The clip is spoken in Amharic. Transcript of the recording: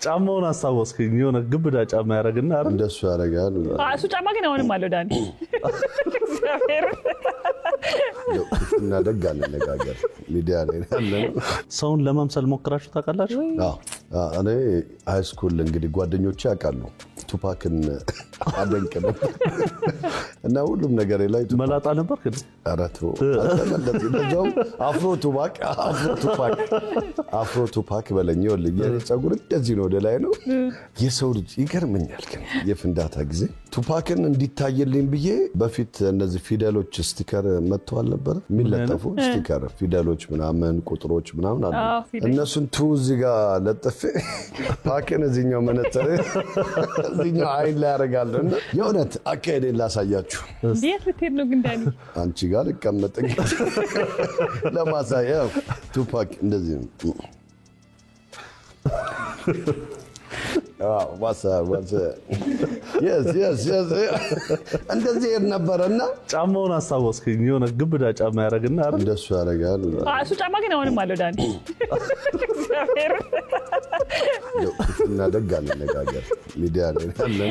ጫማውን አሳወስከኝ የሆነ ግብዳ ጫማ ያረጋግና አይደል እንደሱ ያረጋል እሱ ጫማ ግን አሁንም አለው ዳኒ እና ደጋለ ነገር ሚዲያ ላይ ያለው ሰውን ለማምሰል ሞክራችሁ ታውቃላችሁ እኔ ሃይ ስኩል እንግዲህ ጓደኞቼ ያውቃሉ ቱፓክን አደንቅ ነበር እና ሁሉም ነገር ላይ መላጣ ነበር ግን አራቶ እንደዚህ አፍሮ ቱፓክ በለኝ ይወልኝ የጸጉር እንደዚህ ነው ወደ ላይ ነው የሰው ልጅ ይገርመኛል ግን የፍንዳታ ጊዜ ቱፓክን እንዲታየልኝ ብዬ በፊት እነዚህ ፊደሎች ስቲከር መጥተዋል ነበር የሚለጠፉ ስቲከር ፊደሎች ምናምን ቁጥሮች ምናምን አሉ እነሱን ቱዚ ጋር ለጥፌ ፓክን እዚህኛው መነጽር እዚህኛው አይን ላይ ያረጋለሁ እና የእውነት አካሄዴን ላሳያችሁ እንዴት ልትሄድ ነው ግን ዳኒ አንቺ ጋር ልቀመጥ ለማሳየው ቱፓክ እንደዚህ ነው what's yes እንደዚህ ነበርና ጫማውን አሳወስከኝ የሆነ ግብዳ ጫማ ያረጋግና አይደል እንደሱ ያረጋል እሱ ጫማ ግን አሁንም አለው ዳኒ እና ደጋለ ነገር ሚዲያ ላይ ያለው